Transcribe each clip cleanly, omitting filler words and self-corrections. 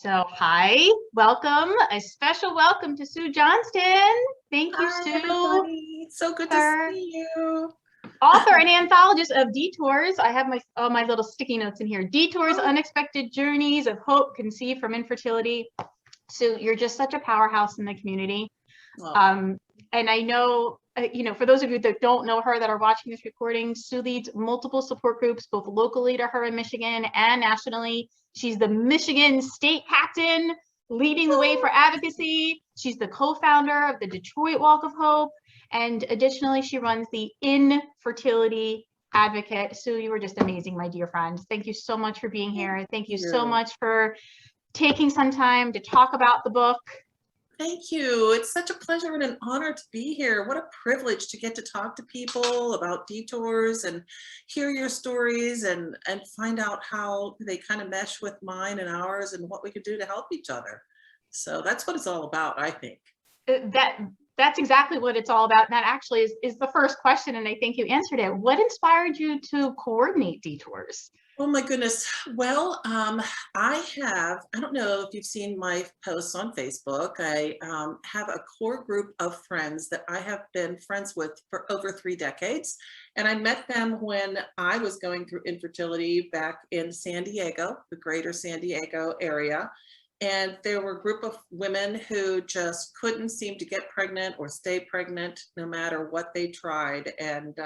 So, hi, welcome, a special welcome to Sue Johnston. Thank you, Hi, Sue, everybody. So good to for see you. author and anthologist of Detours. I have my little sticky notes in here. Detours, Oh, unexpected journeys of hope conceived from infertility. Sue, you're just such a powerhouse in the community. well, Um, and I know, for those of you that don't know her that are watching this recording, Sue leads multiple support groups, both locally to her in Michigan and nationally. She's the Michigan state captain, leading the way for advocacy. She's the co-founder of the Detroit Walk of Hope. And additionally, she runs the Infertility Advocate. Sue, you were just amazing, my dear friend. Thank you so much for being here. Thank you so much for taking some time to talk about the book. thank you. It's such a pleasure and an honor to be here. What a privilege to get to talk to people about detours and hear your stories and find out how they kind of mesh with mine and ours and what we could do to help each other. So that's what it's all about, I think. That's exactly what it's all about. And that actually is the first question, and I think you answered it. What inspired you to coordinate Detours? Oh my goodness. Well, I don't know if you've seen my posts on Facebook. I have a core group of friends that I have been friends with for over 3 decades. And I met them when I was going through infertility back in San Diego, the greater San Diego area. And there were a group of women who just couldn't seem to get pregnant or stay pregnant no matter what they tried. And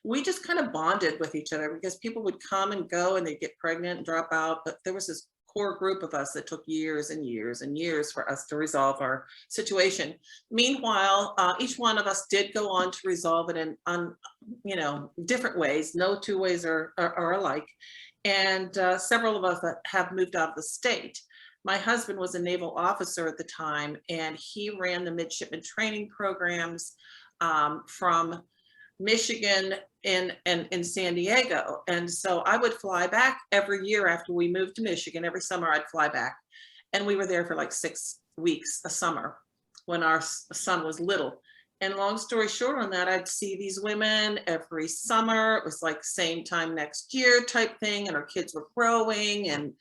we just kind of bonded with each other because people would come and go and they'd get pregnant and drop out. But there was this core group of us that took years and years and years for us to resolve our situation. Meanwhile, each one of us did go on to resolve it in different ways. No two ways are alike. And several of us have moved out of the state. My husband was a naval officer at the time, and he ran the midshipman training programs from Michigan in San Diego. And so I would fly back every year after we moved to Michigan. Every summer I'd fly back. And we were there for like 6 weeks a summer when our son was little. And long story short on that, I'd see these women every summer. It was like same time next year type thing. And our kids were growing and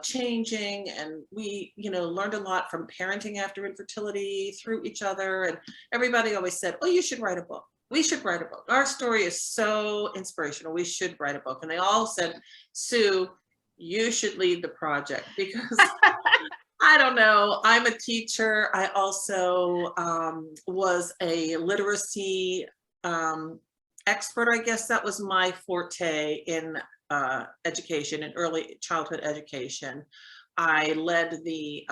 changing, and we learned a lot from parenting after infertility through each other. And everybody always said, oh, you should write a book. We should write a book. Our story is so inspirational. We should write a book. And they all said, Sue, you should lead the project because I don't know. I'm a teacher. I also was a literacy expert. I guess that was my forte in education and early childhood education. I led the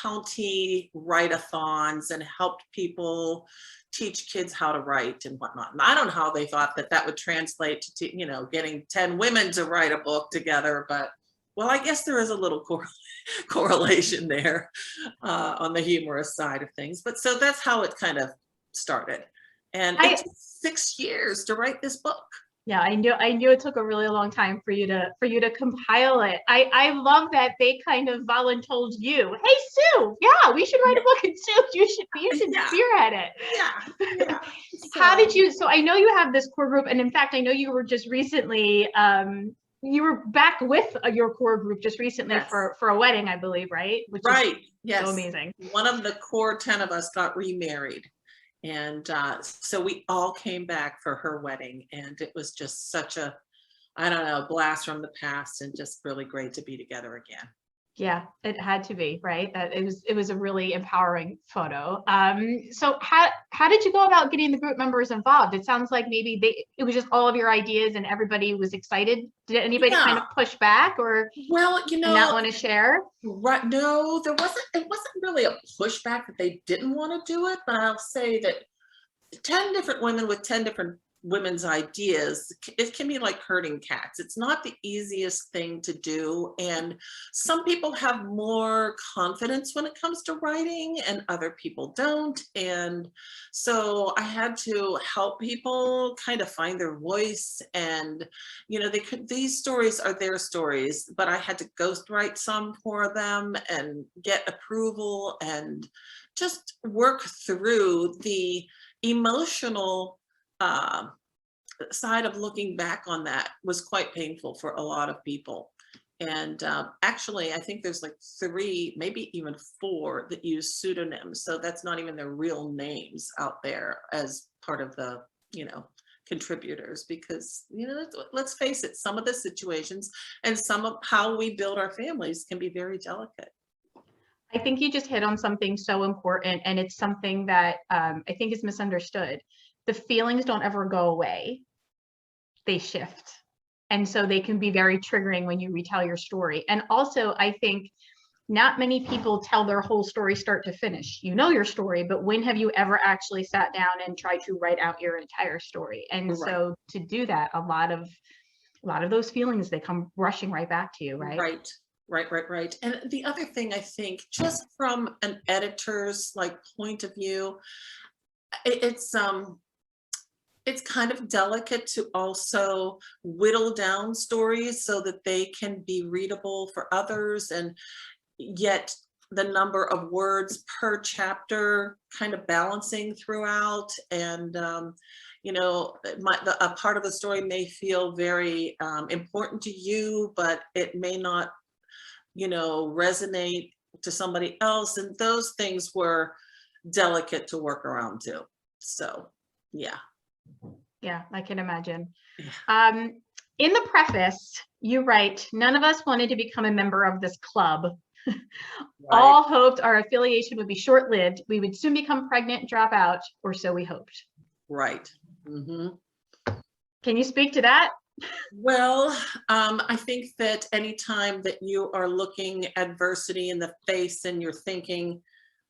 county write-a-thons and helped people teach kids how to write and whatnot. And I don't know how they thought that would translate to getting 10 women to write a book together, but well, I guess there is a little correlation there on the humorous side of things. But so that's how it kind of started. And it took 6 years to write this book. Yeah, I knew it took a really long time for you to compile it. I love that they kind of voluntold you. Hey, Sue, yeah, we should write a book, and Sue, you should spearhead it. Yeah. How did you? So I know you have this core group, and in fact, I know you were just recently you were back with your core group just recently for a wedding, I believe, right? Which is yes, so amazing. One of the core 10 of us got remarried. And so we all came back for her wedding, and it was just such a, I don't know, blast from the past, and just really great to be together again. Yeah, it had to be, right? That it was a really empowering photo. So how did you go about getting the group members involved? It sounds like maybe it was just all of your ideas and everybody was excited. Did anybody kind of push back or not want to share? Right. No, it wasn't really a pushback that they didn't want to do it, but I'll say that 10 different women with 10 different women's ideas, it can be like herding cats. It's not the easiest thing to do, and some people have more confidence when it comes to writing and other people don't. And so I had to help people kind of find their voice, and these stories are their stories, but I had to ghostwrite some for them and get approval and just work through the emotional side of looking back on that was quite painful for a lot of people. And actually, I think there's like 3, maybe even 4 that use pseudonyms. So that's not even their real names out there as part of the, contributors, because, let's face it, some of the situations and some of how we build our families can be very delicate. I think you just hit on something so important, and it's something that I think is misunderstood. The feelings don't ever go away. They shift. And so they can be very triggering when you retell your story. And also, I think not many people tell their whole story start to finish. You know your story, but when have you ever actually sat down and tried to write out your entire story? And Right. so to do that, a lot of those feelings, they come rushing right back to you, right? Right. And the other thing, I think, just from an editor's point of view, it's kind of delicate to also whittle down stories so that they can be readable for others, and yet the number of words per chapter kind of balancing throughout. And a part of the story may feel very important to you, but it may not resonate to somebody else, and those things were delicate to work around too. So yeah. Yeah, I can imagine. Yeah. In the preface, you write, "None of us wanted to become a member of this club. Right. All hoped our affiliation would be short-lived. We would soon become pregnant and drop out, or so we hoped." Right. Mm-hmm. Can you speak to that? Well, I think that anytime that you are looking adversity in the face and you're thinking,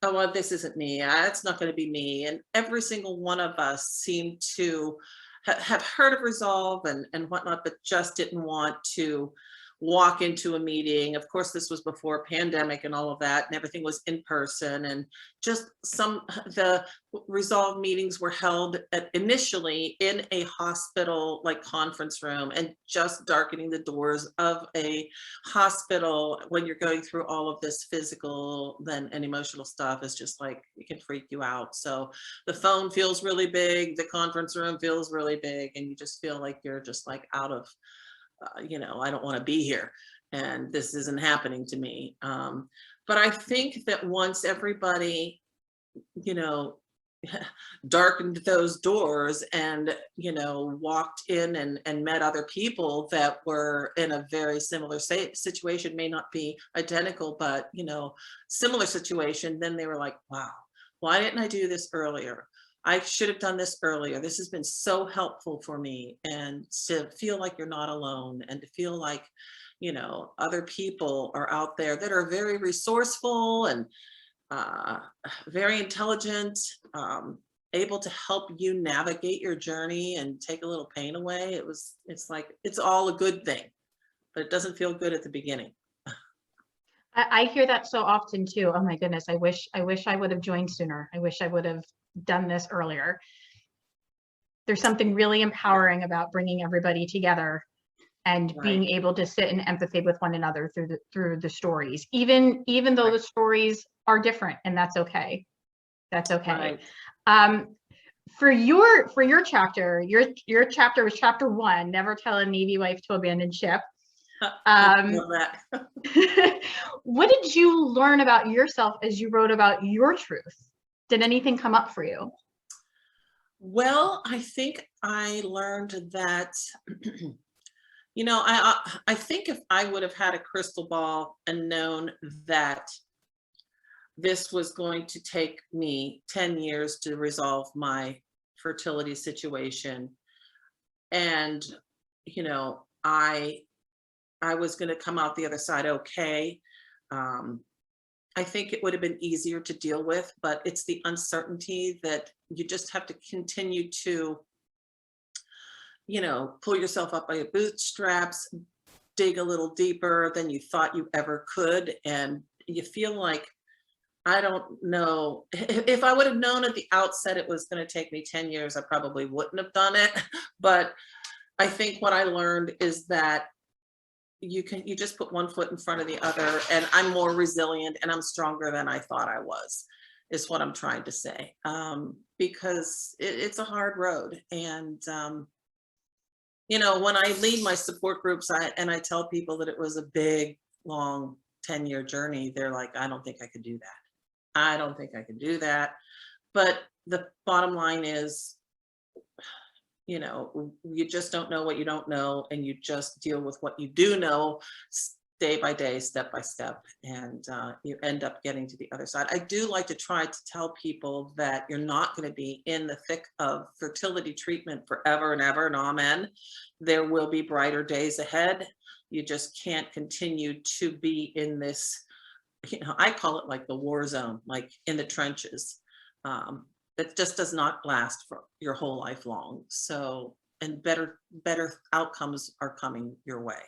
oh, well, this isn't me, it's not going to be me. And every single one of us seemed to have heard of Resolve and whatnot, but just didn't want to walk into a meeting. Of course, this was before pandemic and all of that, and everything was in person. And just the Resolve meetings were held initially in a hospital conference room, and just darkening the doors of a hospital when you're going through all of this physical and emotional stuff is just it can freak you out. So the phone feels really big, the conference room feels really big, and you just feel like you're just out of I don't want to be here, and this isn't happening to me. But I think that once everybody, darkened those doors and, walked in and met other people that were in a very similar situation, may not be identical, but, similar situation, then they were like, wow, why didn't I do this earlier? I should have done this earlier. This has been so helpful for me. And to feel like you're not alone, and to feel like, other people are out there that are very resourceful and very intelligent, able to help you navigate your journey and take a little pain away. It's all a good thing, but it doesn't feel good at the beginning. I hear that so often too. Oh my goodness, I wish I would have joined sooner. I wish I would have done this earlier. There's something really empowering about bringing everybody together and Right. being able to sit in empathy with one another through the stories, even though Right. the stories are different, and that's okay. That's okay. Right. For your chapter, your chapter was chapter 1, Never Tell a Navy Wife to Abandon Ship. I love that. What did you learn about yourself as you wrote about your truth? Did anything come up for you? Well, I think I learned that, I think if I would have had a crystal ball and known that this was going to take me 10 years to resolve my fertility situation, and, I was going to come out the other side okay, I think it would have been easier to deal with, but it's the uncertainty that you just have to continue to, pull yourself up by your bootstraps, dig a little deeper than you thought you ever could. And you feel like, I don't know, if I would have known at the outset it was going to take me 10 years, I probably wouldn't have done it. But I think what I learned is that you just put one foot in front of the other, and I'm more resilient and I'm stronger than I thought I was, is what I'm trying to say. Because it's a hard road, and you know, when I lead my support groups, I tell people that it was a big, long 10-year journey, they're like, I don't think I could do that. I don't think I could do that. But the bottom line is, you know, you just don't know what you don't know, and you just deal with what you do know day by day, step by step, and you end up getting to the other side. I do like to try to tell people that you're not going to be in the thick of fertility treatment forever and ever, and amen. There will be brighter days ahead. You just can't continue to be in this, you know, I call it like the war zone, like in the trenches. That just does not last for your whole life long. So, and better outcomes are coming your way.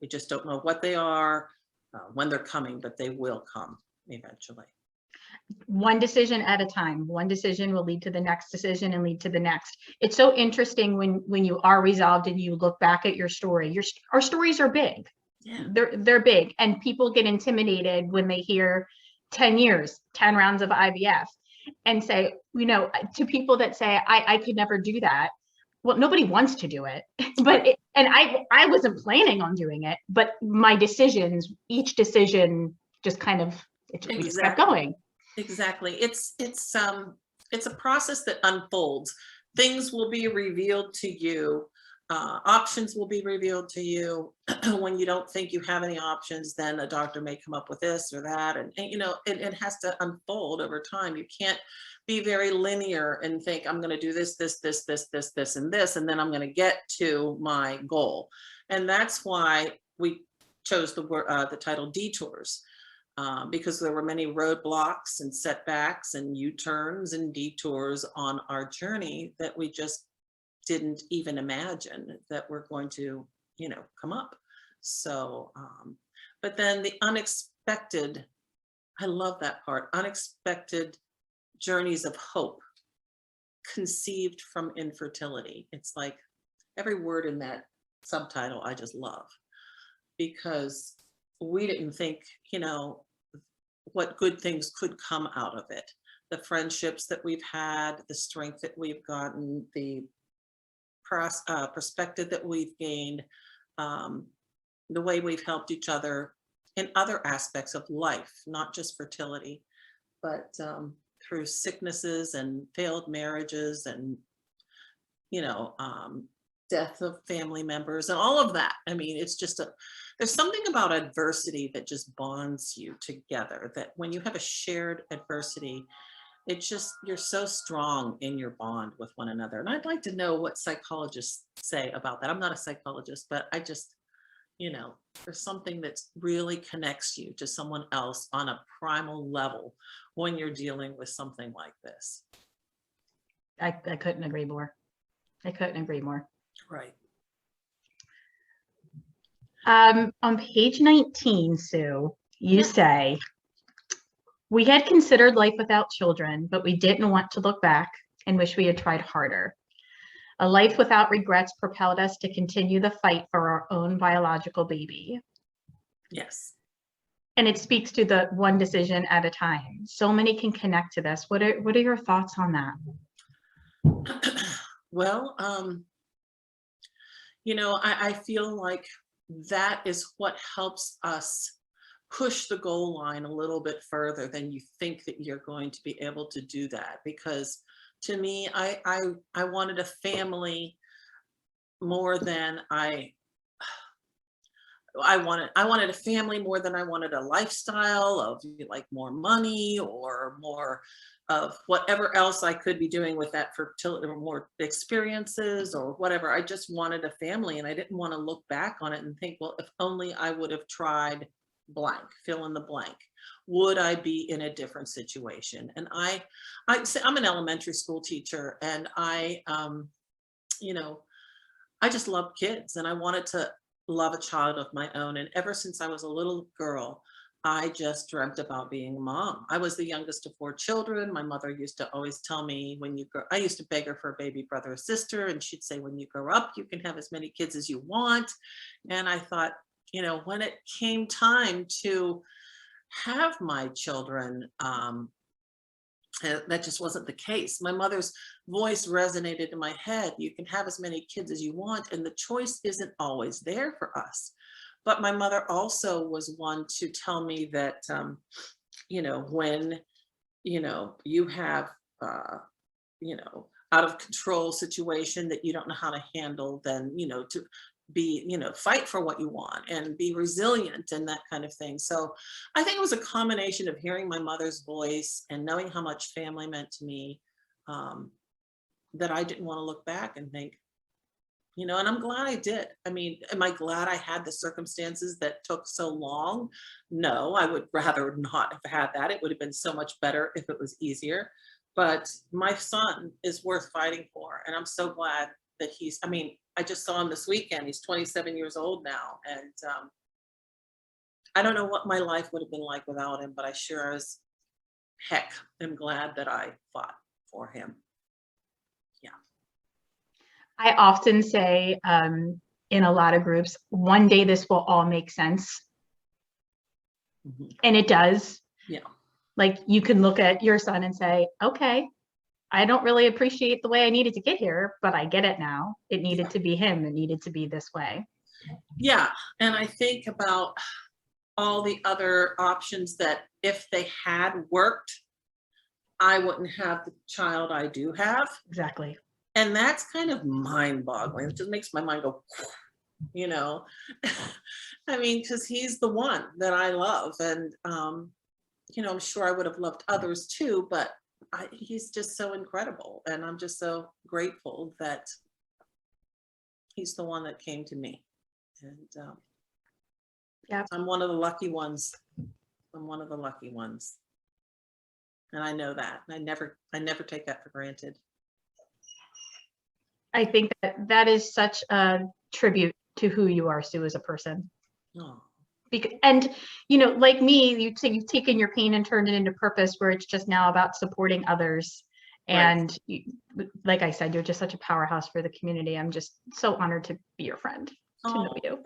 We just don't know what they are, when they're coming, but they will come eventually. One decision at a time. One decision will lead to the next decision and lead to the next. It's so interesting when you are resolved and you look back at your story. Our stories are big. Yeah. They're big, and people get intimidated when they hear 10 years, 10 rounds of IVF, and say, you know, to people that say, I could never do that. Well, nobody wants to do it, but and I wasn't planning on doing it, but my decisions, each decision just kind of, we just kept going. Exactly. It's a process that unfolds. Things will be revealed to you. Options will be revealed to you. When you don't think you have any options, then a doctor may come up with this or that. And you know, it has to unfold over time. You can't be very linear and think, I'm going to do this, and this, and then I'm going to get to my goal. And that's why we chose the title Detours. Because there were many roadblocks and setbacks and U-turns and detours on our journey that we just didn't even imagine that we're going to, you know, come up. So, but then the unexpected, I love that part, unexpected journeys of hope conceived from infertility. It's like every word in that subtitle I just love, because we didn't think, you know, what good things could come out of it. The friendships that we've had, the strength that we've gotten, the perspective that we've gained, the way we've helped each other in other aspects of life, not just fertility, but through sicknesses and failed marriages and, you know, death of family members and all of that. I mean, it's just there's something about adversity that just bonds you together, that when you have a shared adversity, it's just, you're so strong in your bond with one another. And I'd like to know what psychologists say about that. I'm not a psychologist, but I just, you know, there's something that really connects you to someone else on a primal level when you're dealing with something like this. I couldn't agree more. I couldn't agree more. Right. On page 19, Sue, you say, we had considered life without children, but we didn't want to look back and wish we had tried harder. A life without regrets propelled us to continue the fight for our own biological baby. Yes. And it speaks to the one decision at a time. So many can connect to this. What are your thoughts on that? Well, you know, I feel like that is what helps us push the goal line a little bit further than you think that you're going to be able to do that. Because to me, I wanted a family more than I wanted a family more than I wanted a lifestyle of like more money or more of whatever else I could be doing with that fertility, or more experiences or whatever. I just wanted a family, and I didn't want to look back on it and think, well, if only I would have tried blank, fill in the blank, would I be in a different situation? And I'm an elementary school teacher, and you know, I just love kids, and I wanted to love a child of my own. And ever since I was a little girl, I just dreamt about being a mom. I was the youngest of 4 children. My mother used to always tell me, when you grow, I used to beg her for a baby brother or sister, and she'd say, when you grow up, you can have as many kids as you want. And I thought, you know, when it came time to have my children, That just wasn't the case. My mother's voice resonated in my head. You can have as many kids as you want, and the choice isn't always there for us. But my mother also was one to tell me that, when, you have, out of control situation that you don't know how to handle, then, to be, fight for what you want and be resilient and that kind of thing. So I think it was a combination of hearing my mother's voice and knowing how much family meant to me, um, that I didn't want to look back and think, and I'm glad I did. I mean, am I glad I had the circumstances that took so long? No, I would rather not have had that. It would have been so much better if it was easier. But my son is worth fighting for. And I'm so glad that I just saw him this weekend. He's 27 years old now. And I don't know what my life would have been like without him, but I sure as heck am glad that I fought for him. I often say in a lot of groups, one day this will all make sense. And it does. Yeah. Like you can look at your son and say, okay, I don't really appreciate the way I needed to get here, but I get it now. It needed to be him. It needed to be this way. Yeah. And I think about all the other options that if they had worked, I wouldn't have the child I do have. Exactly. And that's kind of mind-boggling. It just makes my mind go, I mean, because he's the one that I love. And, I'm sure I would have loved others too, but he's just so incredible. And I'm just so grateful that he's the one that came to me. And I'm one of the lucky ones. I'm one of the lucky ones. And I know that. And I never take that for granted. I think that is such a tribute to who you are, Sue, as a person. Oh. And, like me, you've taken your pain and turned it into purpose where it's just now about supporting others. And like I said, you're just such a powerhouse for the community. I'm just so honored to be your friend, to know you.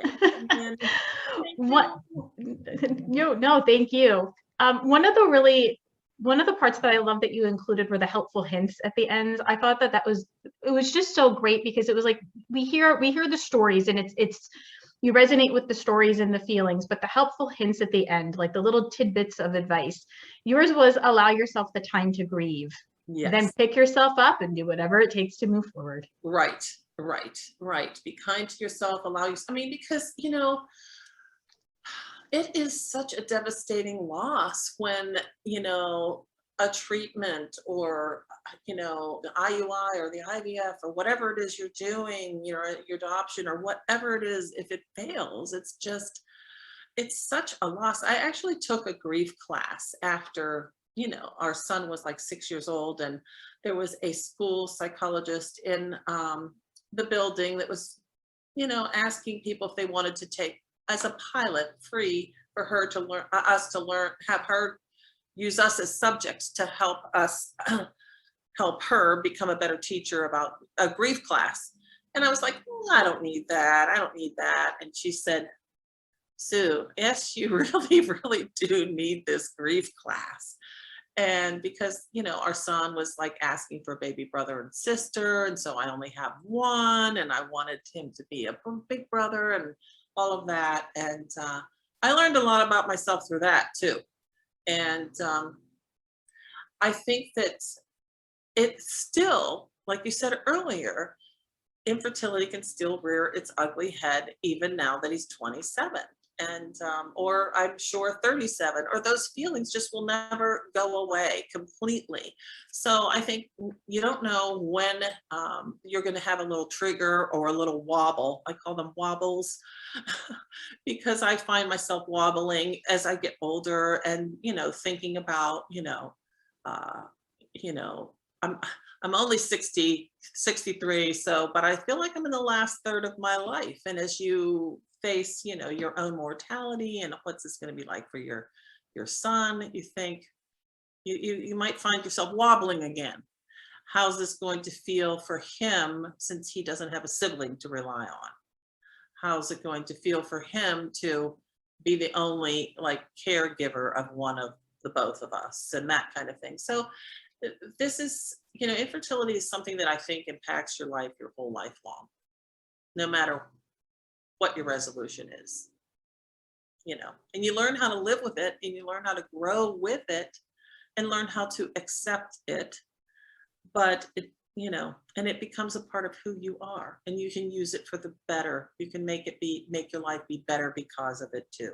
Thank you. No, thank you. One of the parts that I love that you included were the helpful hints at the end. I thought it was just so great because it was like we hear the stories and it's you resonate with the stories and the feelings, but the helpful hints at the end, like the little tidbits of advice. Yours was allow yourself the time to grieve. Yes. Then pick yourself up and do whatever it takes to move forward. Right. Be kind to yourself. Because it is such a devastating loss when, a treatment or, the IUI or the IVF or whatever it is you're doing, your adoption or whatever it is, if it fails, it's such a loss. I actually took a grief class after, our son was like 6 years old, and there was a school psychologist in the building that was, asking people if they wanted to take as a pilot free for her to learn, have her use us as subjects to help us help her become a better teacher about a grief class. And I was like, I don't need that. And she said, Sue, yes, you really, really do need this grief class. And because, our son was like asking for a baby brother and sister. And so I only have one, and I wanted him to be a big brother and all of that. And I learned a lot about myself through that too. And I think that it's still, like you said earlier, infertility can still rear its ugly head even now that he's 27. And or I'm sure 37, or those feelings just will never go away completely. So I think you don't know when you're going to have a little trigger or a little wobble. I call them wobbles because I find myself wobbling as I get older, and thinking about I'm only 63, so but I feel like I'm in the last third of my life. And as you face, your own mortality and what's this going to be like for your son, you think you might find yourself wobbling again. How's this going to feel for him since he doesn't have a sibling to rely on? How's it going to feel for him to be the only caregiver of one of the both of us, and that kind of thing? So this is, you know, infertility is something that I think impacts your life, your whole life long, no matter what your resolution is, you know, and you learn how to live with it and you learn how to grow with it and learn how to accept it. But it, you know, and it becomes a part of who you are, and you can use it for the better. You can make your life be better because of it too.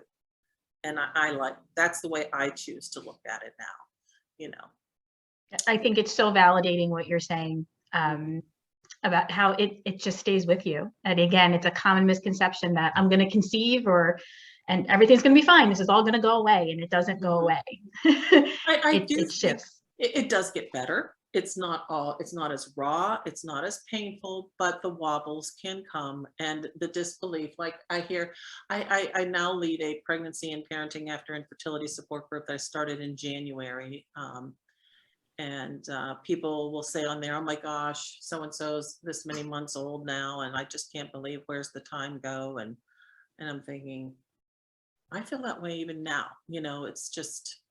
And I like, that's the way I choose to look at it now, you know. I think it's so validating what you're saying, about how it just stays with you. And again, it's a common misconception that I'm going to conceive and everything's going to be fine. This is all going to go away, and it doesn't go Mhm. away. I do It think shifts. it does get better. It's not as raw, it's not as painful, but the wobbles can come and the disbelief. Like I hear, I now lead a pregnancy and parenting after infertility support group that I started in January. And people will say on there, oh my gosh, so and so's this many months old now, and I just can't believe where's the time go. And I'm thinking, I feel that way even now. You know, it's just,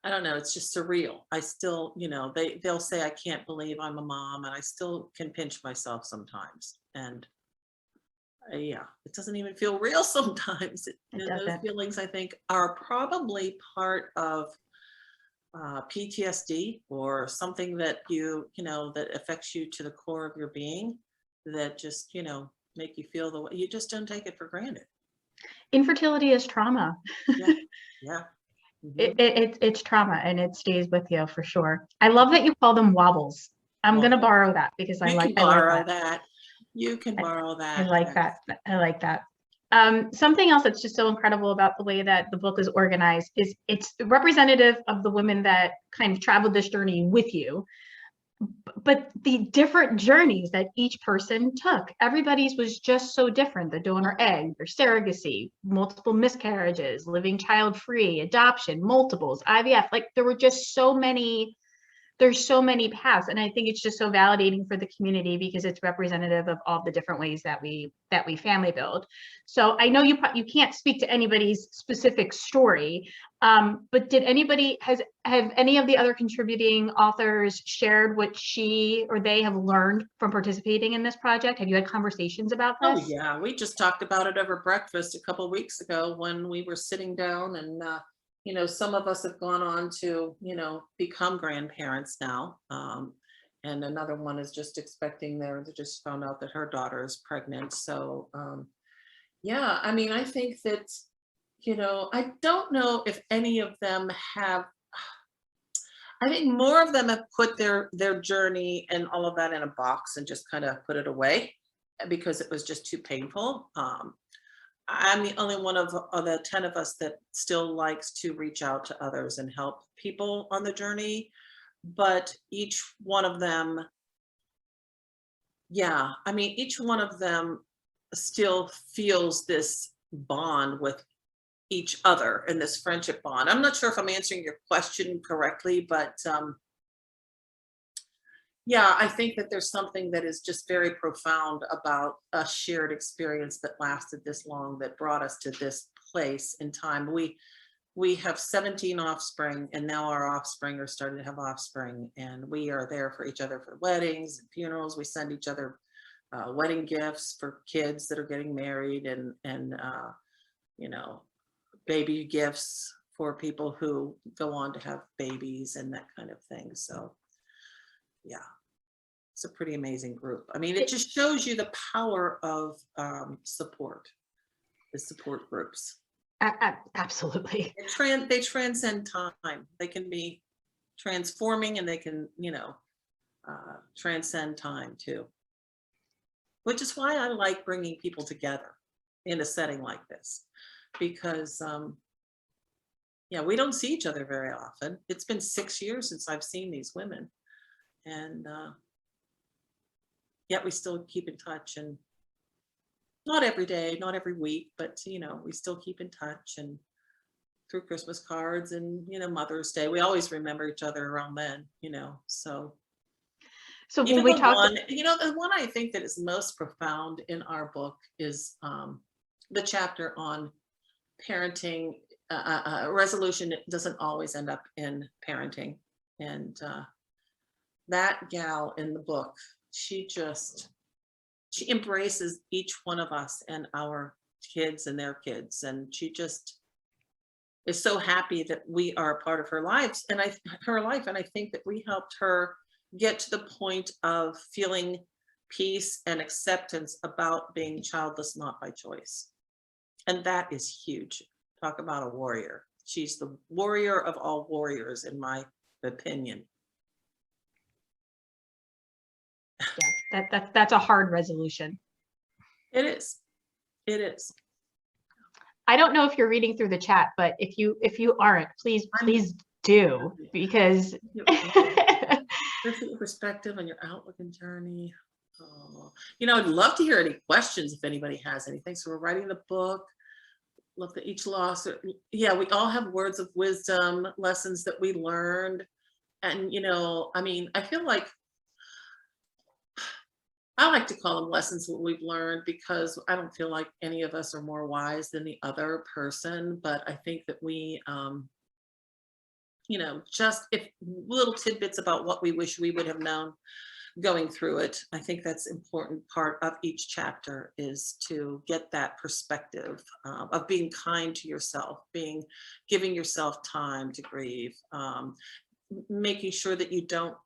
I don't know, it's just surreal. I still, you know, they'll say I can't believe I'm a mom, and I still can pinch myself sometimes. And yeah, it doesn't even feel real sometimes. It And those doesn't. feelings, I think, are probably part of PTSD or something that you know, that affects you to the core of your being, that just, you know, make you feel the way, you just don't take it for granted. Infertility is trauma. Yeah. Yeah. Mhm. It's trauma, and it stays with you for sure. I love that you call them wobbles. I'm gonna Wobble. borrow that because You can I like borrow that. that. You can I, borrow I that. like Yes. that. I like that. Something else that's just so incredible about the way that the book is organized is it's representative of the women that kind of traveled this journey with you, but the different journeys that each person took. Everybody's was just so different. The donor egg, their surrogacy, multiple miscarriages, living child-free, adoption, multiples, IVF. Like there were just so many, there's so many paths, and I think it's just so validating for the community because it's representative of all the different ways that we family build. So I know you can't speak to anybody's specific story, but did anybody have any of the other contributing authors shared what she or they have learned from participating in this project? Have you had conversations about Oh this? yeah, we just talked about it over breakfast a couple weeks ago when we were sitting down, and you know, some of us have gone on to, you know, become grandparents now. And another one is just expecting they just found out that her daughter is pregnant. So yeah, I mean, I think that, you know, I don't know if any of them have, I think more of them have put their journey and all of that in a box and just kind of put it away because it was just too painful. I'm the only one of the 10 of us that still likes to reach out to others and help people on the journey. But each one of them, yeah, I mean, each one of them still feels this bond with each other and this friendship bond. I'm not sure if I'm answering your question correctly, but yeah, I think that there's something that is just very profound about a shared experience that lasted this long, that brought us to this place in time. We have 17 offspring, and now our offspring are starting to have offspring, and we are there for each other for weddings and funerals. We send each other wedding gifts for kids that are getting married, and you know, baby gifts for people who go on to have babies and that kind of thing. So yeah, it's a pretty amazing group. I mean, it just shows you the power of support, the support groups. Absolutely. They transcend time. They can be transforming, and they can, you know, transcend time too. Which is why I like bringing people together in a setting like this, because yeah, we don't see each other very often. It's been 6 years since I've seen these women, and yet we still keep in touch, and not every day, not every week, but you know, we still keep in touch, and through Christmas cards and, you know, Mother's Day, we always remember each other around then, you know. So So when even we the talked, one, you know, the one I think that is most profound in our book is the chapter on parenting. Resolution doesn't always end up in parenting. And that gal in the book, she embraces each one of us and our kids and their kids. And she just is so happy that we are a part of her lives and her life. And I think that we helped her get to the point of feeling peace and acceptance about being childless, not by choice. And that is huge. Talk about a warrior. She's the warrior of all warriors, in my opinion. Yeah, that's a hard resolution. It is. It is. I don't know if you're reading through the chat, but if you aren't, please do, because Your perspective on your outlook and journey. Oh, I'd love to hear any questions if anybody has anything. So we're writing the book. Love that each loss. Yeah, we all have words of wisdom, lessons that we learned. And, I feel like I like to call them lessons that we've learned, because I don't feel like any of us are more wise than the other person. But I think that we, just if little tidbits about what we wish we would have known going through it. I think that's important part of each chapter, is to get that perspective of being kind to yourself, giving yourself time to grieve, making sure that you don't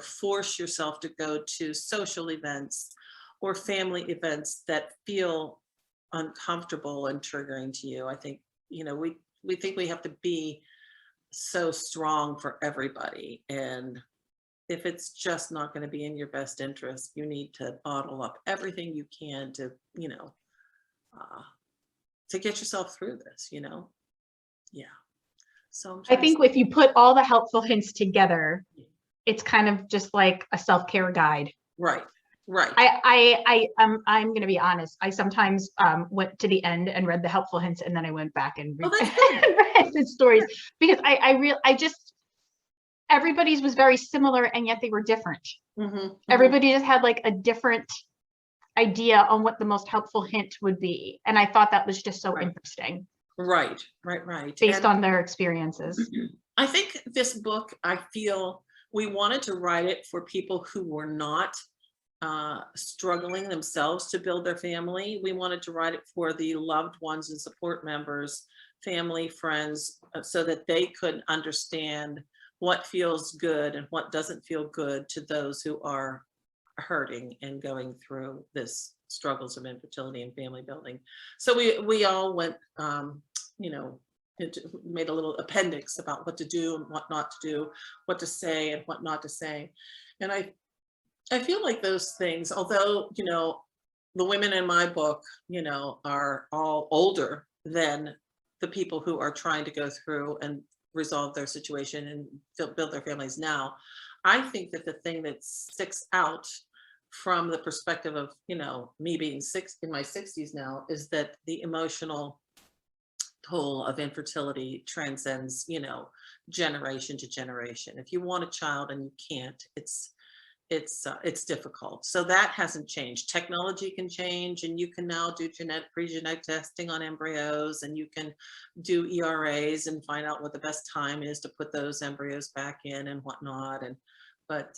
force yourself to go to social events or family events that feel uncomfortable and triggering to you. I think, we think we have to be so strong for everybody. And if it's just not going to be in your best interest, you need to bottle up everything you can to, to get yourself through this, Yeah. So I think if you put all the helpful hints together, it's kind of just like a self-care guide. Right. Right. I'm going to be honest. I sometimes went to the end and read the helpful hints, and then I went back and read the stories, because I just, everybody's was very similar, and yet they were different. Mm-hmm. Everybody just had like a different idea on what the most helpful hint would be. And I thought that was just so interesting. Right. Based on their experiences. I think this book, I feel we wanted to write it for people who were not struggling themselves to build their family. We wanted to write it for the loved ones and support members, family, friends, so that they could understand what feels good and what doesn't feel good to those who are hurting and going through this struggles of infertility and family building. So we all went, made a little appendix about what to do and what not to do, what to say and what not to say. And I feel like those things, although, the women in my book, are all older than the people who are trying to go through and resolve their situation and build their families now. I think that the thing that sticks out from the perspective of, me being in my 60s now, is that the emotional toll of infertility transcends, generation to generation. If you want a child and you can't, it's difficult. So that hasn't changed. Technology can change, and you can now do pre-genetic testing on embryos, and you can do ERAs and find out what the best time is to put those embryos back in and whatnot. But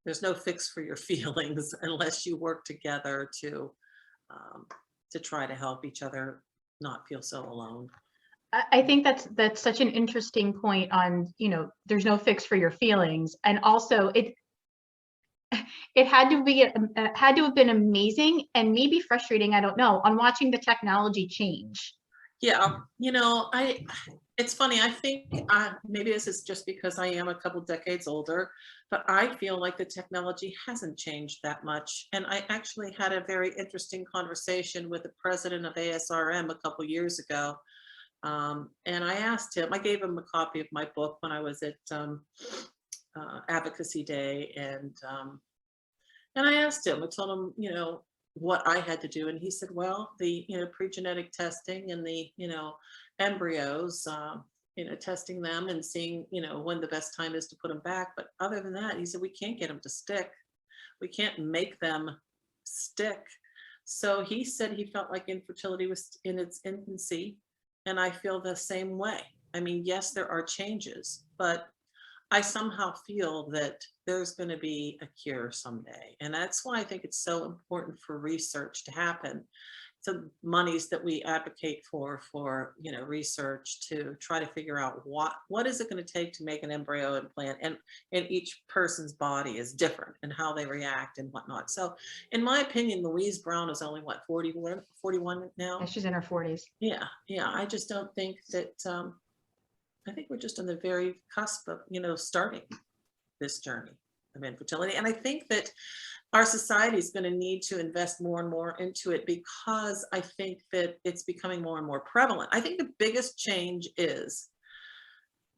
there's no fix for your feelings unless you work together to try to help each other not feel so alone. I think that's such an interesting point on, there's no fix for your feelings. And also it had to have been amazing and maybe frustrating, I don't know, on watching the technology change. Yeah, it's funny. I think maybe this is just because I am a couple decades older, but I feel like the technology hasn't changed that much. And I actually had a very interesting conversation with the president of ASRM a couple years ago. And I asked him, I gave him a copy of my book when I was at Advocacy Day. And I asked him, I told him, what I had to do. And he said, well, the, pre-genetic testing and the, embryos, testing them and seeing, when the best time is to put them back. But other than that, he said, we can't get them to stick. We can't make them stick. So he said he felt like infertility was in its infancy. And I feel the same way. I mean, yes, there are changes, but I somehow feel that there's going to be a cure someday. And that's why I think it's so important for research to happen. The monies that we advocate for, research to try to figure out what is it going to take to make an embryo implant, and each person's body is different and how they react and whatnot. So in my opinion, Louise Brown is only what, 41 now? Yeah, she's in her 40s. Yeah. I just don't think that, I think we're just on the very cusp of, starting this journey of infertility. And I think that our society is going to need to invest more and more into it, because I think that it's becoming more and more prevalent. I think the biggest change is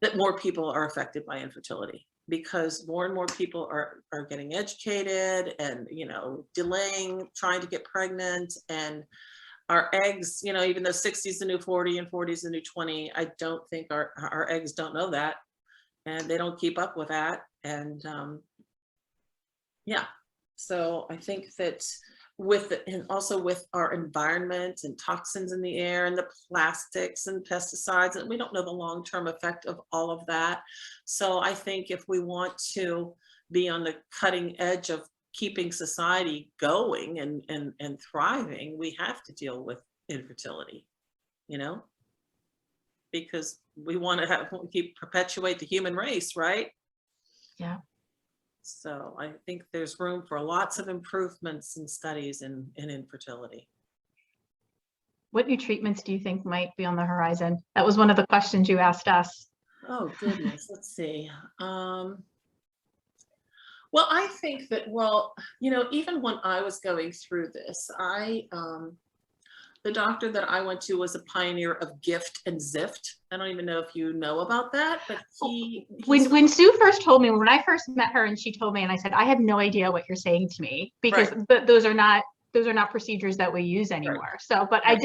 that more people are affected by infertility, because more and more people are getting educated and, delaying trying to get pregnant. And our eggs, even though 60 is the new 40 and 40 is the new 20, I don't think our eggs don't know that, and they don't keep up with that. And yeah, so I think that and also with our environment and toxins in the air and the plastics and pesticides, and we don't know the long-term effect of all of that. So I think if we want to be on the cutting edge of keeping society going and thriving, we have to deal with infertility, because we want to perpetuate the human race, right? Yeah. So I think there's room for lots of improvements and studies in infertility. What new treatments do you think might be on the horizon? That was one of the questions you asked us. Oh, goodness. Let's see. Well, I think that, even when I was going through this, the doctor that I went to was a pioneer of GIFT and ZIFT. I don't even know if you know about that, but when Sue first told me, when I first met her and she told me, and I said, I have no idea what you're saying to me, because right. those are not procedures that we use anymore. Right. So, but right.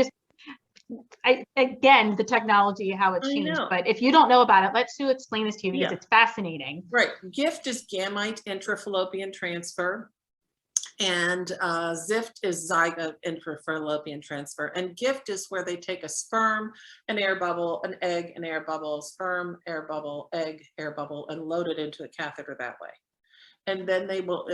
Again, the technology, how it's changed. But if you don't know about it, let Sue explain this to you, because it's fascinating. Right. GIFT is gamete intrafallopian transfer. And ZIFT is zygote intrafallopian transfer. And GIFT is where they take a sperm, an air bubble, an egg, an air bubble, sperm, air bubble, egg, air bubble, and load it into a catheter that way. And then they will,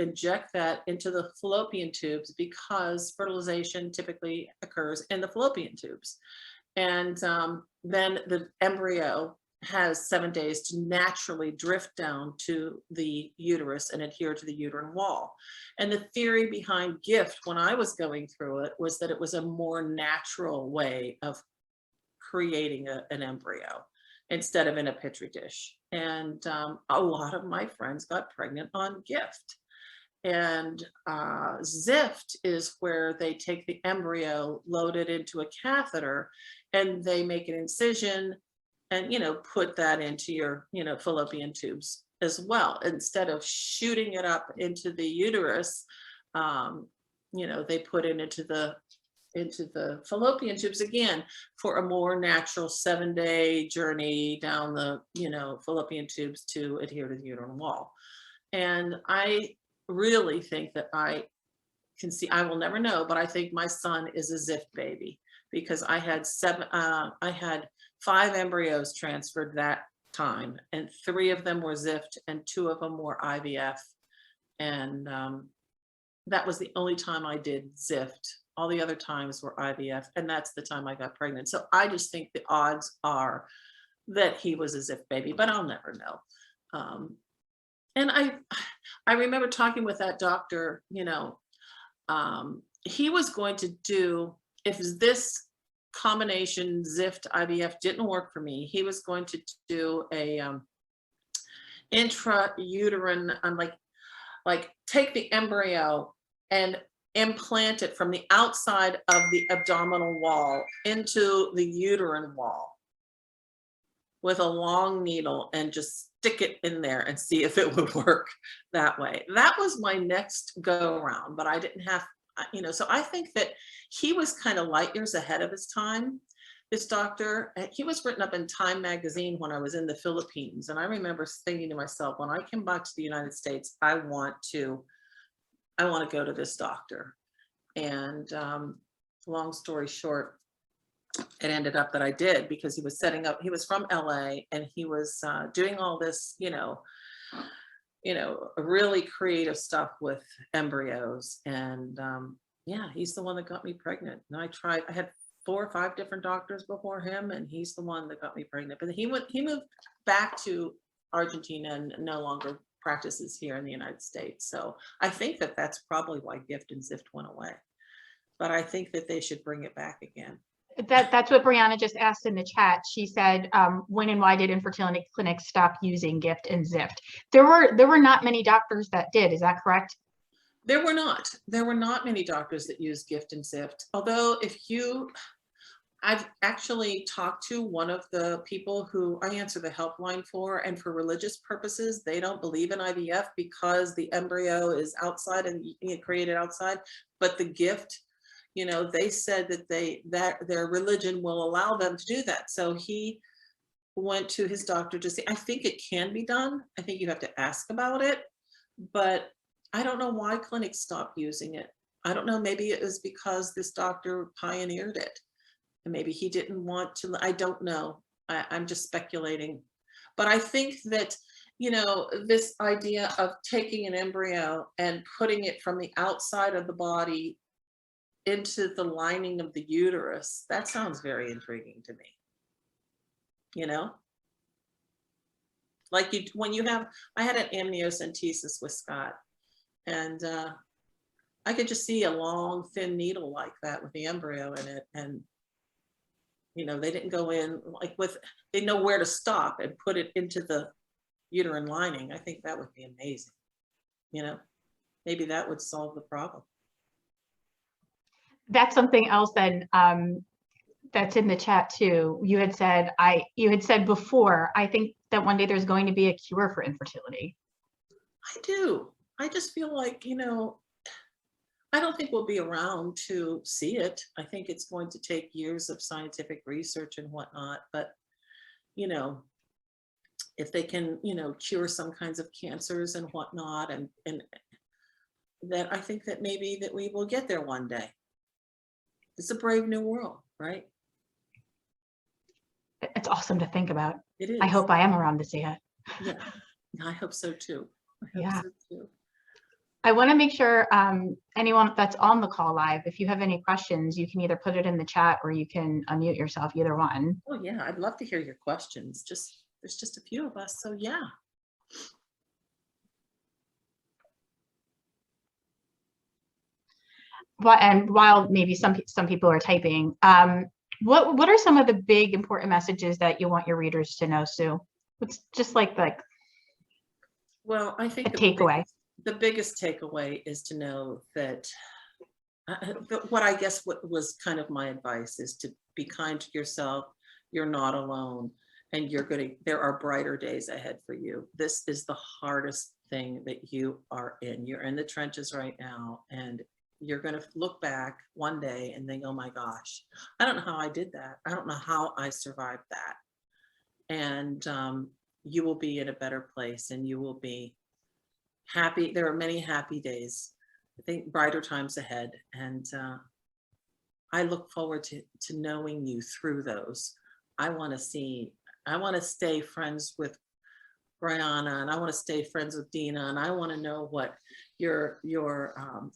inject that into the fallopian tubes, because fertilization typically occurs in the fallopian tubes. And then the embryo has 7 days to naturally drift down to the uterus and adhere to the uterine wall. And the theory behind GIFT, when I was going through it, was that it was a more natural way of creating an embryo instead of in a petri dish. And a lot of my friends got pregnant on GIFT. And ZIFT is where they take the embryo, load it into a catheter, and they make an incision and, put that into your, fallopian tubes as well. Instead of shooting it up into the uterus, they put it into the fallopian tubes again for a more natural 7-day journey down the, fallopian tubes to adhere to the uterine wall. And I really think that I will never know, but I think my son is a ZIFT baby, because I had 5 embryos transferred that time, and 3 of them were ZIFT and 2 of them were IVF. And that was the only time I did ZIFT. All the other times were IVF, and that's the time I got pregnant. So I just think the odds are that he was a ZIFT baby, but I'll never know. And I remember talking with that doctor, he was going to do, if this combination ZIFT IVF didn't work for me, he was going to do a intrauterine, like take the embryo and implant it from the outside of the abdominal wall into the uterine wall with a long needle, and just stick it in there and see if it would work that way. That was my next go around, but I didn't have, so I think that he was kind of light years ahead of his time. This doctor, he was written up in Time magazine when I was in the Philippines. And I remember thinking to myself, when I come back to the United States, I want to go to this doctor. And long story short, it ended up that I did, because he was setting up, he was from LA, and he was doing all this, really creative stuff with embryos. And yeah, he's the one that got me pregnant. And I had 4 or 5 different doctors before him, and he's the one that got me pregnant. But he moved back to Argentina and no longer practices here in the United States. So I think that that's probably why Gift and Zift went away. But I think that they should bring it back again. That's what Brianna just asked in the chat. She said, when and why did infertility clinics stop using Gift and Zift? There were not many doctors that did. Is that correct? There were not many doctors that used Gift and Zift. Although I've actually talked to one of the people who I answer the helpline for, and for religious purposes, they don't believe in IVF because the embryo is outside and created outside. But the gift, they said that their religion will allow them to do that. So he went to his doctor to see. I think it can be done. I think you have to ask about it, but I don't know why clinics stopped using it. I don't know. Maybe it was because this doctor pioneered it. And maybe he didn't want to, I don't know. I'm just speculating. But I think that, this idea of taking an embryo and putting it from the outside of the body into the lining of the uterus, that sounds very intriguing to me. Like I had an amniocentesis with Scott, and I could just see a long, thin needle like that with the embryo in it. And they didn't go in they know where to stop and put it into the uterine lining. I think that would be amazing. Maybe that would solve the problem. That's something else then that's in the chat too. You had said before, I think that one day there's going to be a cure for infertility. I do. I just feel like, I don't think we'll be around to see it. I think it's going to take years of scientific research and whatnot. But, if they can, cure some kinds of cancers and whatnot, and that I think that maybe that we will get there one day. It's a brave new world, right? It's awesome to think about. It is. I hope I am around to see it. Yeah, I hope so too. I want to make sure anyone that's on the call live, if you have any questions, you can either put it in the chat or you can unmute yourself, either one. Oh yeah, I'd love to hear your questions. There's just a few of us, so yeah. And while maybe some people are typing, what are some of the big important messages that you want your readers to know, Sue? It's just like well, I think a takeaway. The biggest takeaway is to know that what I guess what was kind of my advice is to be kind to yourself. You're not alone, and there are brighter days ahead for you. This is the hardest thing that you are in. You're in the trenches right now, and you're going to look back one day and think, oh my gosh, I don't know how I did that. I don't know how I survived that. And you will be in a better place, and you will be happy. There are many happy days. I think brighter times ahead. And I look forward to knowing you through those. I want to stay friends with Brianna, and I want to stay friends with Dina, and I want to know what your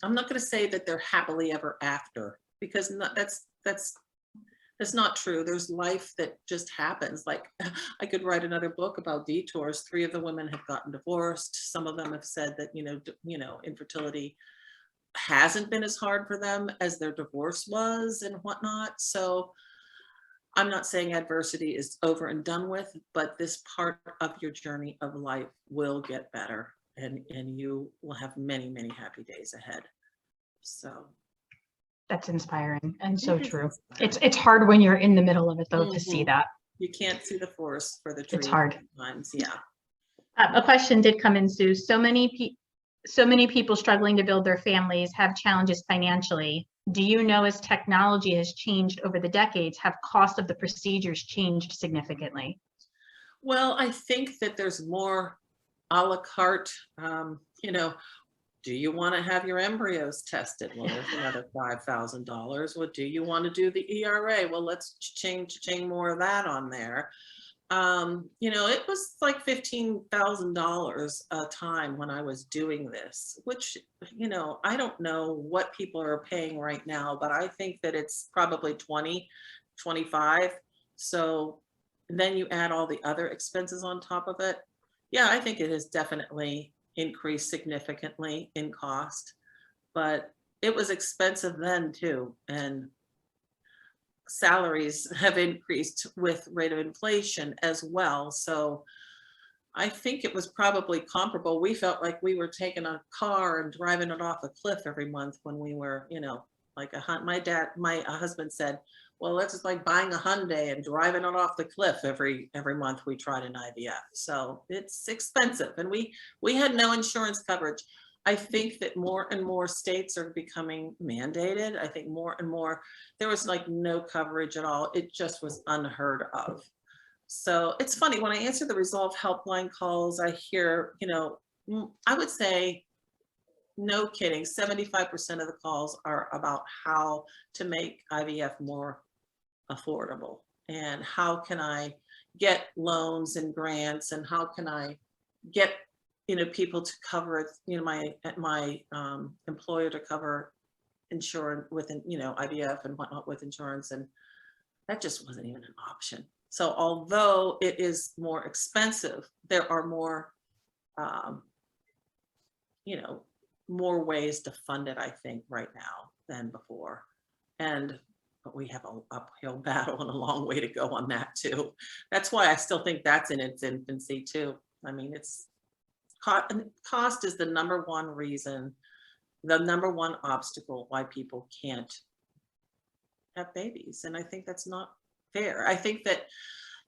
I'm not going to say that they're happily ever after, because that's not true. There's life that just happens. Like, I could write another book about Detours. 3 of the women have gotten divorced. Some of them have said that infertility hasn't been as hard for them as their divorce was and whatnot. So I'm not saying adversity is over and done with, but this part of your journey of life will get better, and you will have many, many happy days ahead. So that's inspiring and so true. It's hard when you're in the middle of it though, to see that. You can't see the forest for the trees. It's hard. Sometimes, yeah. A question did come in, Sue. So many people struggling to build their families have challenges financially. Do you know, as technology has changed over the decades, have cost of the procedures changed significantly? Well, I think that there's more a la carte, Do you want to have your embryos tested? Well, there's another $5,000. Well, do you want to do the ERA? Well, let's change more of that on there. You know, it was like $15,000 a time when I was doing this, which, you know, I don't know what people are paying right now, but I think that it's probably 20, 25. So then you add all the other expenses on top of it. Yeah, I think it has definitely increased significantly in cost, but it was expensive then too. And salaries have increased with rate of inflation as well. So I think it was probably comparable. We felt like we were taking a car and driving it off a cliff every month when we were, you know, like my husband said, well, it's like buying a Hyundai and driving it off the cliff every month we tried an IVF. So it's expensive, and we had no insurance coverage. I think that more and more states are becoming mandated. I think more and more, there was like no coverage at all. It just was unheard of. So it's funny, when I answer the Resolve helpline calls, I hear, you know, I would say, no kidding, 75% of the calls are about how to make IVF more affordable, and how can I get loans and grants, and how can I get, you know, people to cover it, you know, my employer to cover insurance with, you know, IVF and whatnot with insurance, and that just wasn't even an option. So although it is more expensive, there are more, you know, more ways to fund it, I think, right now than before. But we have an uphill battle and a long way to go on that too. That's why I still think that's in its infancy too. I mean, it's cost is the number one reason, the number one obstacle why people can't have babies. And I think that's not fair. I think that,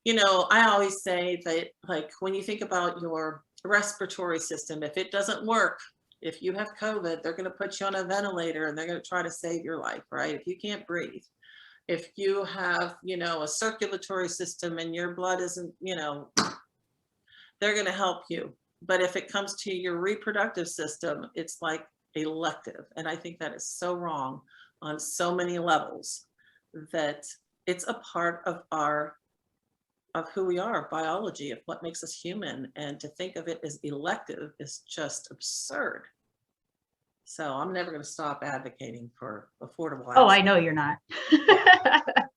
you know, I always say that, like, when you think about your respiratory system, if it doesn't work, if you have COVID, they're going to put you on a ventilator and they're going to try to save your life, right? If you can't breathe. If you have, you know, a circulatory system and your blood isn't, you know, they're going to help you. But if it comes to your reproductive system, it's like elective. And I think that is so wrong on so many levels, that it's a part of who we are, biology, of what makes us human. And to think of it as elective is just absurd. So I'm never going to stop advocating for affordable access. Oh, I know you're not.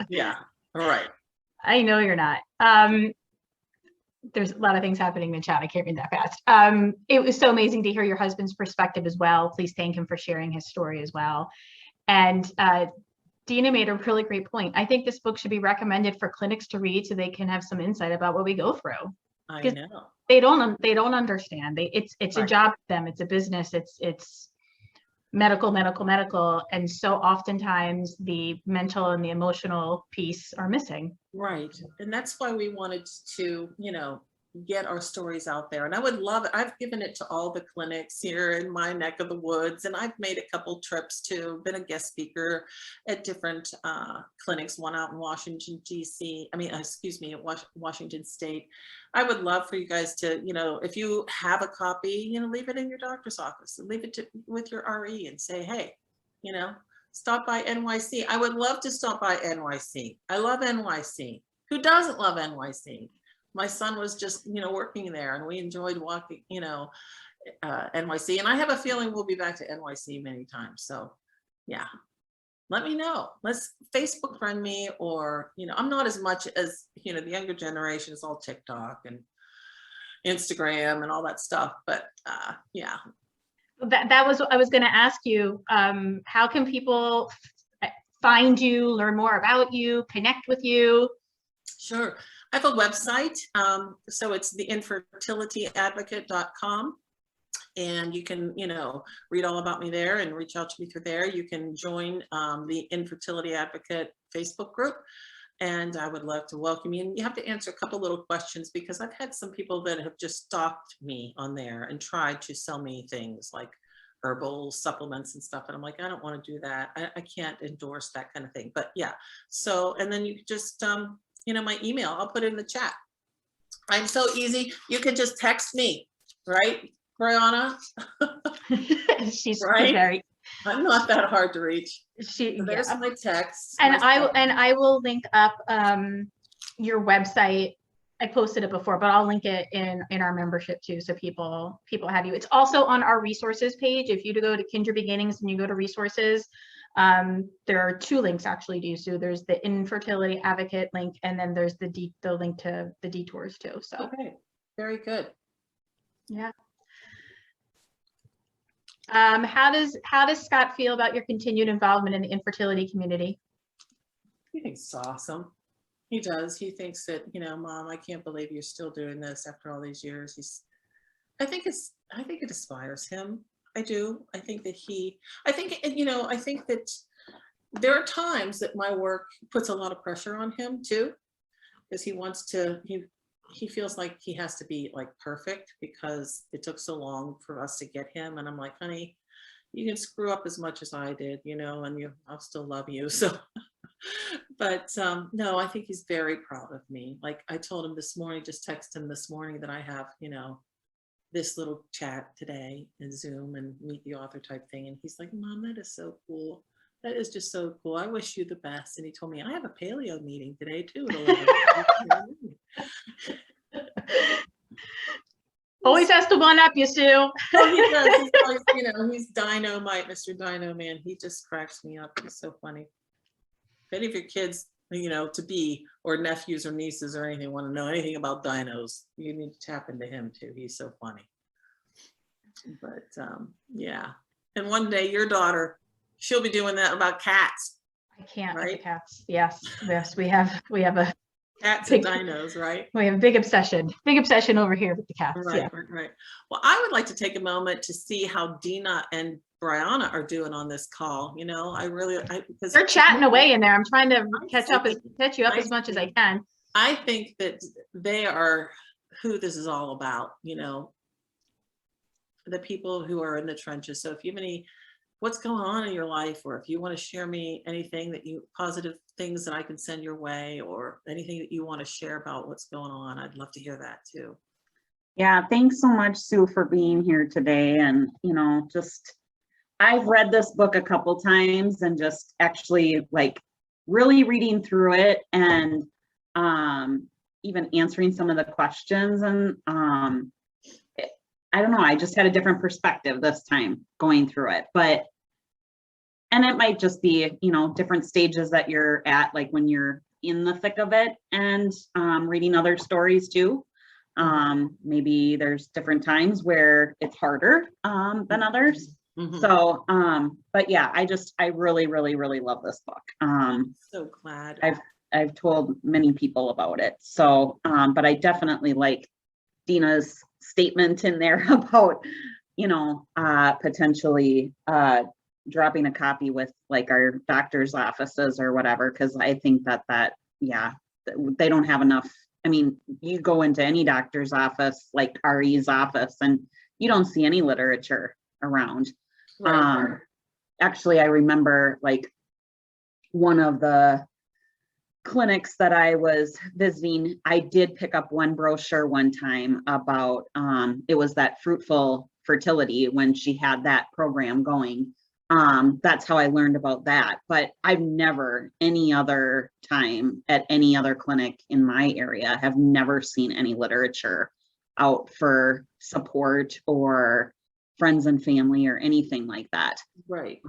Yeah. All right. I know you're not. There's a lot of things happening in the chat. I can't read that fast. It was so amazing to hear your husband's perspective as well. Please thank him for sharing his story as well. And Dina made a really great point. I think this book should be recommended for clinics to read so they can have some insight about what we go through. I know. They don't understand. It's right. A job for them. It's a business. It's medical. And so oftentimes the mental and the emotional piece are missing. Right. And that's why we wanted to, you know, get our stories out there. And I would love it. I've given it to all the clinics here in my neck of the woods, and I've made a couple trips to, been a guest speaker at different clinics, one out in Washington, D.C. Washington State. I would love for you guys to, you know, if you have a copy, you know, leave it in your doctor's office and leave it with your RE and say, hey, you know, stop by NYC. I would love to stop by NYC. I love NYC. Who doesn't love NYC? My son was just, you know, working there, and we enjoyed walking, you know, NYC. And I have a feeling we'll be back to NYC many times. So yeah, let me know. Let's Facebook friend me, or, you know, I'm not as much as, you know, the younger generation is all TikTok and Instagram and all that stuff. But yeah. That was what I was going to ask you. How can people find you, learn more about you, connect with you? Sure. I have a website. So it's the infertilityadvocate.com. And you can, you know, read all about me there and reach out to me through there. You can join the Infertility Advocate Facebook group. And I would love to welcome you. And you have to answer a couple little questions, because I've had some people that have just stalked me on there and tried to sell me things like herbal supplements and stuff. And I'm like, I don't want to do that. I can't endorse that kind of thing. But yeah. So, and then you just, you know, my email, I'll put it in the chat. I'm so easy. You can just text me, right? Brianna, She's right? very, I'm not that hard to reach. she, So there's yeah. my text. And my I will link up your website. I posted it before, but I'll link it in our membership too, so people have you. It's also on our resources page. If you go to Kindred Beginnings and you go to resources, there are 2 links actually to you. So there's the Infertility Advocate link, and then there's the link to the Detours too. So Okay, very good. yeah. How does Scott feel about your continued involvement in the infertility community? He thinks it's awesome. He does. He thinks that, Mom, I can't believe you're still doing this after all these years. I think it inspires him. I do. I think that I think that there are times that my work puts a lot of pressure on him too, because he feels like he has to be like perfect because it took so long for us to get him. And I'm like, honey, you can screw up as much as I did, and I'll still love you. So, but no, I think he's very proud of me. Like I told him this morning, just text him this morning that I have, this little chat today in Zoom and meet the author type thing. And he's like, Mom, that is so cool. That is just so cool. I wish you the best. And he told me I have a paleo meeting today too at 11. Always has to one up you, Sue. Oh, he does. He's like, he's Dynamite, Mr. Dino Man. He just cracks me up. He's so funny. If any of your kids, to be, or nephews or nieces or anything want to know anything about dinos, you need to tap into him too. He's so funny. But yeah. And one day your daughter, she'll be doing that about cats. I can't right? with the cats. Yes, we have a Cats big, and dinos, right? we have a big obsession over here with the cats. Right, right. Well, I would like to take a moment to see how Dina and Brianna are doing on this call. Because they're chatting away in there. I'm trying to catch you up I as much as I can. I think that they are who this is all about, the people who are in the trenches. So if you have what's going on in your life, or if you want to share me anything positive things that I can send your way, or anything that you want to share about what's going on, I'd love to hear that too. Yeah, thanks so much, Sue, for being here today. And, I've read this book a couple times and just actually like really reading through it and even answering some of the questions. And I don't know, I just had a different perspective this time going through it. And it might just be, different stages that you're at, like when you're in the thick of it, and reading other stories too. Maybe there's different times where it's harder than others. Mm-hmm. So, but yeah, I really, really, really love this book. I'm so glad. I've told many people about it. So, but I definitely like Dina's statement in there about, potentially dropping a copy with like our doctor's offices or whatever, because I think that they don't have enough. I mean, you go into any doctor's office, like RE's office, and you don't see any literature around. Right. Actually, I remember like one of the clinics that I was visiting, I did pick up one brochure one time about, it was that Fruitful Fertility when she had that program going. That's how I learned about that. But I've never, any other time at any other clinic in my area, have never seen any literature out for support or friends and family or anything like that. Right.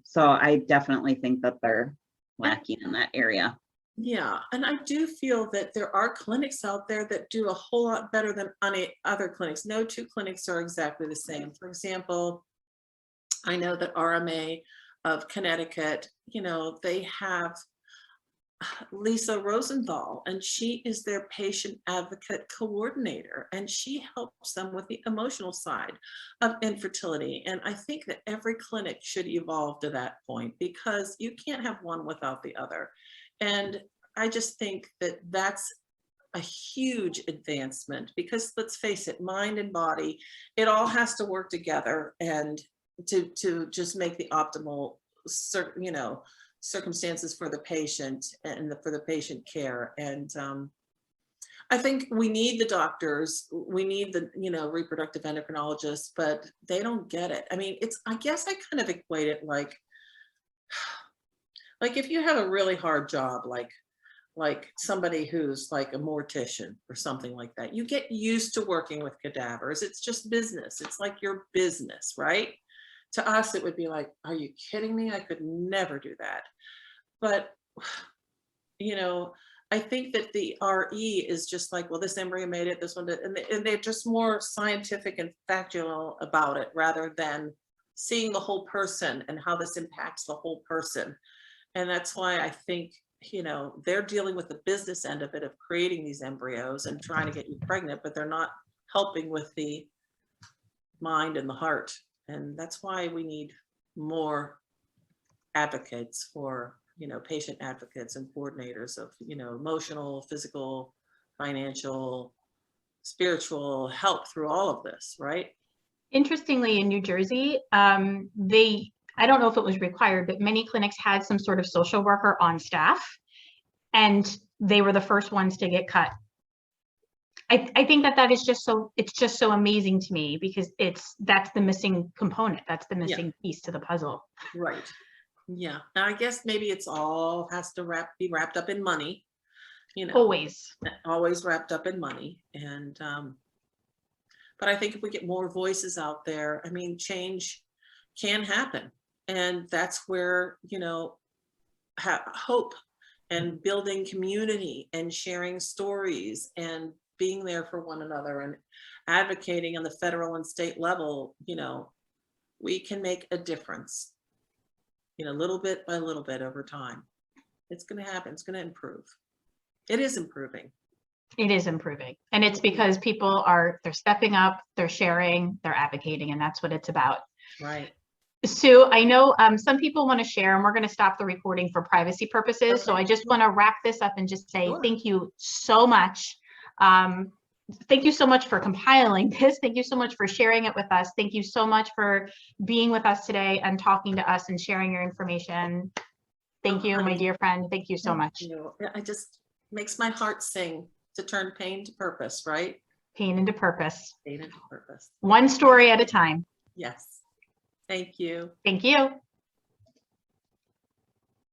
So I definitely think that they're lacking in that area. Yeah, and I do feel that there are clinics out there that do a whole lot better than any other clinics. No two clinics are exactly the same. For example, I know that RMA of Connecticut, they have Lisa Rosenthal, and she is their patient advocate coordinator, and she helps them with the emotional side of infertility. And I think that every clinic should evolve to that point, because you can't have one without the other. And I just think that that's a huge advancement, because let's face it, mind and body, it all has to work together and to just make the optimal, circumstances for the patient and for the patient care. And I think we need the doctors, we need the, reproductive endocrinologists, but they don't get it. I mean, I guess I kind of equate it like if you have a really hard job, like somebody who's like a mortician or something like that, you get used to working with cadavers. It's just business. It's like your business, right? To us, it would be like, are you kidding me? I could never do that. But, I think that the RE is just like, well, this embryo made it, this one did, and they're just more scientific and factual about it rather than seeing the whole person and how this impacts the whole person. And that's why I think, they're dealing with the business end of it, of creating these embryos and trying to get you pregnant, but they're not helping with the mind and the heart. And that's why we need more advocates for, patient advocates and coordinators of, emotional, physical, financial, spiritual help through all of this, right? Interestingly, in New Jersey, I don't know if it was required, but many clinics had some sort of social worker on staff, and they were the first ones to get cut. I think that is just it's just so amazing to me, because that's the missing component. That's the missing piece to the puzzle. Right. Yeah. And I guess maybe it's all has to be wrapped up in money, Always wrapped up in money. And, but I think if we get more voices out there, I mean, change can happen. And that's where, hope and building community and sharing stories and being there for one another and advocating on the federal and state level, we can make a difference, little bit by little bit over time. It's going to happen. It's going to improve. It is improving. It is improving. And it's because people they're stepping up, they're sharing, they're advocating, and that's what it's about. Right. Sue, I know some people want to share, and we're going to stop the recording for privacy purposes. Okay. So I just want to wrap this up and just say Thank you so much. Thank you so much for compiling this. Thank you so much for sharing it with us. Thank you so much for being with us today and talking to us and sharing your information. Thank you, my dear friend. Thank you so much. It just makes my heart sing to turn pain to purpose, right? Pain into purpose. Pain into purpose. One story at a time. Yes. Thank you. Thank you.